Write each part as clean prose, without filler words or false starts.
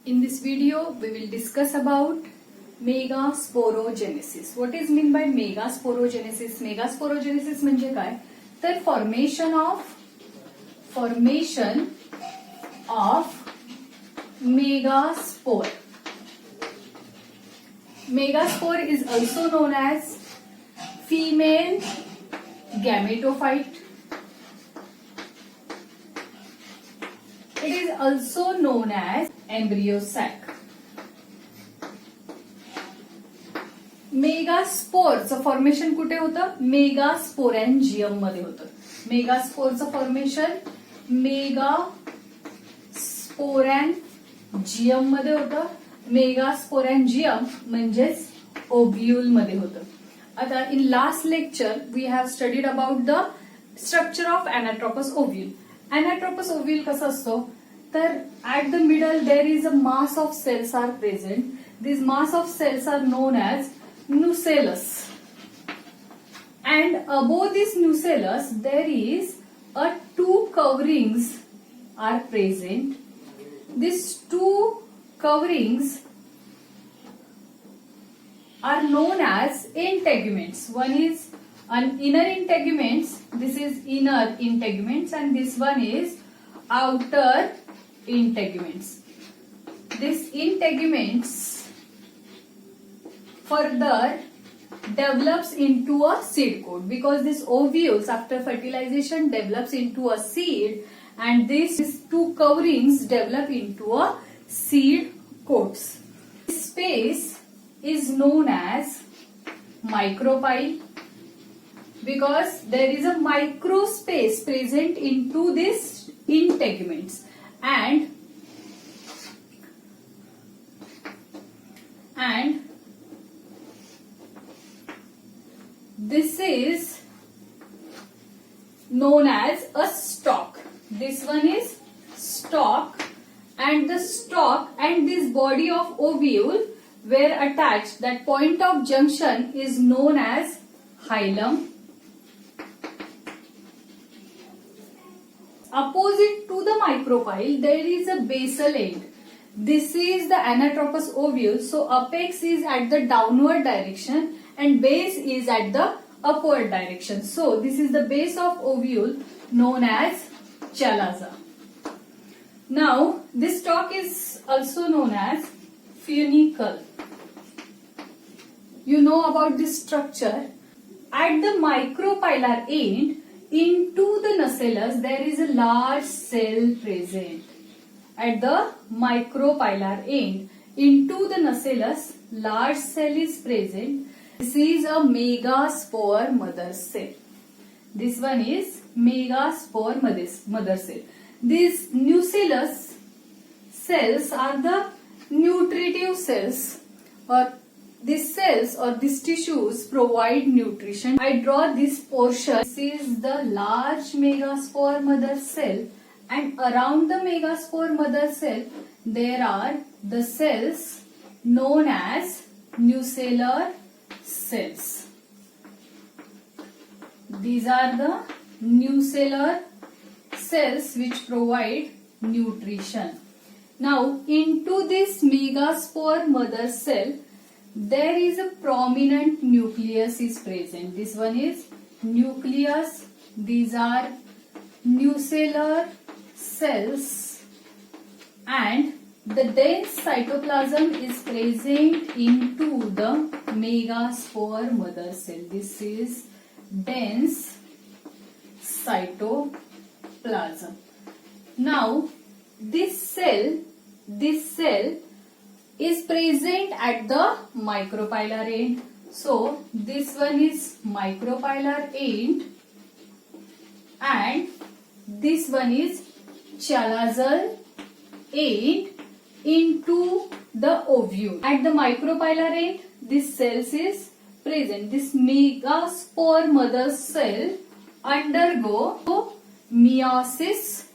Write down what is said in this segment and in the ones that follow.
In this video, we will discuss about megasporogenesis. What is meant by megasporogenesis? Megasporogenesis म्हणजे काय? तर formation of megaspore. Megaspore is also known as female gametophyte. It is also known as embryo sac. मेगास्पोरचं formation कुठे होतं? मेगास्पोरॅन्जियम मध्ये होतं. मेगास्पोरचं formation मेगास्पोरॅन्जियम मध्ये होतं. मेगास्पोरॅन्जियम म्हणजेच ओव्ह्यूल मध्ये होतं. आता in last lecture we have studied about the structure of anatropous ovule. Anatropous ovule कसं असतो? तर at the middle there is a mass of cells are present. This mass of cells are known as nucellus, and above this nucellus there is a two coverings are present. These two coverings are known as integuments. One is an inner integuments, this is inner integuments, and this one is outer integuments. These integuments further develops into a seed coat, because this ovules after fertilization develops into a seed, and these two coverings develop into a seed coats. This space is known as micropyle, because there is a micro space present into these integuments, and this is known as a stalk. This one is stalk, and the stalk and this body of ovule were attached. That point of junction is known as hilum. Opposite to the micropyle, there is a basal end. This is the anatropous ovule. So apex is at the downward direction and base is at the upward direction. So this is the base of ovule known as chalaza. Now this stalk is also known as funicle. You know about this structure. At the micropylar end, into the nucellus there is a large cell present. At the micropylar end, into the nucellus, large cell is present. This is a megaspore mother cell. This one is megaspore mother cell. These nucellus cells are the nutritive cells, or these cells or these tissues provide nutrition. I draw this portion. This is the large megaspore mother cell, and around the megaspore mother cell there are the cells known as nucellar cells. These are the nucellar cells which provide nutrition. Now into this megaspore mother cell there is a prominent nucleus is present. This one is nucleus. These are nucellar cells, and the dense cytoplasm is present into the megaspore mother cell. This is dense cytoplasm. Now this cell is present at the micropylar end. So this one is micropylar end, and this one is chalazal end into the ovule. At the micropylar end, this cells is present. This megaspore mother cell undergo meiosis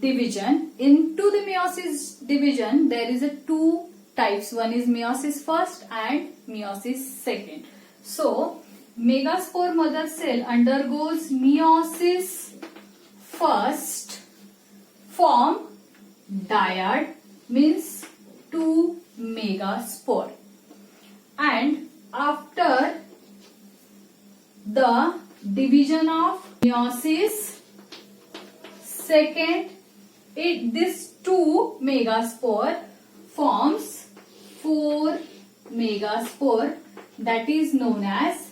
division. Into the meiosis division, there is a two types. One is meiosis first and meiosis second. So megaspore mother cell undergoes meiosis first, form dyad, means megaspore. And after the division of meiosis, second, this 2 megaspore forms 4 megaspore, that is known as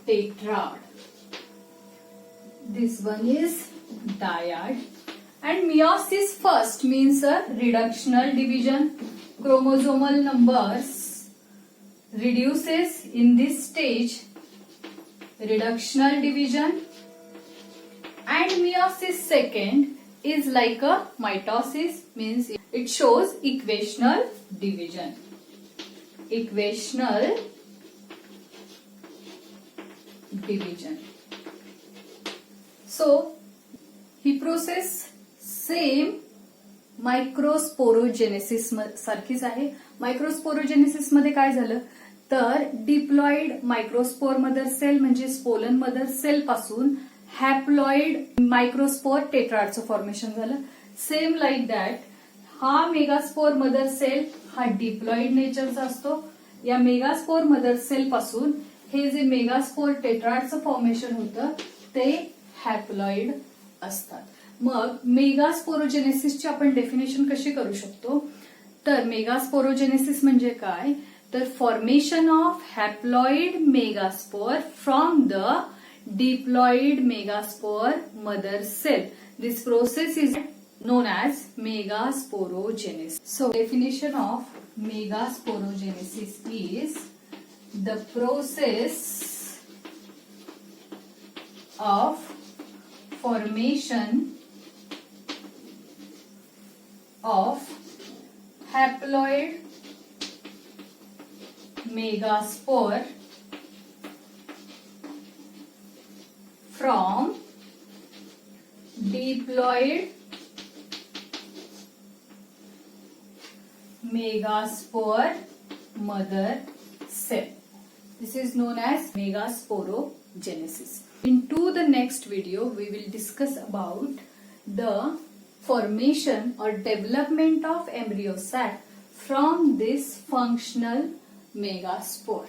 tetrad. This one is dyad. And meiosis first means a reductional division. Chromosomal numbers reduces in this stage, reductional division. And meiosis second is like a mitosis, means it shows equational division. Equational division. So, he process same मायक्रोस्पोरोजेनेसिस सारखीच आहे. मायक्रोस्पोरोजेनेसिस मध्ये काय झालं तर diploid microspore mother cell म्हणजे स्पोलन mother cell पासून haploid microspore टेट्राडचं formation झालं. Same like that हा मेगास्पोर मदर सेल हा डिप्लॉइड नेचरचा असतो. या मेगास्पोर मदर सेल पासून हे जे मेगास्पोर टेट्राडचं फॉर्मेशन होतं ते हॅप्लॉइड असतात. मग मेगास्पोरोजेनेसिसची आपण डेफिनेशन कशी करू शकतो तर मेगास्पोरोजेनेसिस म्हणजे काय तर formation of haploid megaspore from the diploid megaspore mother cell. This process is known as megasporogenesis. So definition of megasporogenesis is the process of formation of haploid megaspore from diploid megaspore mother cell. This is known as megasporogenesis. Into the next video, we will discuss about the formation or development of embryo sac from this functional megaspore.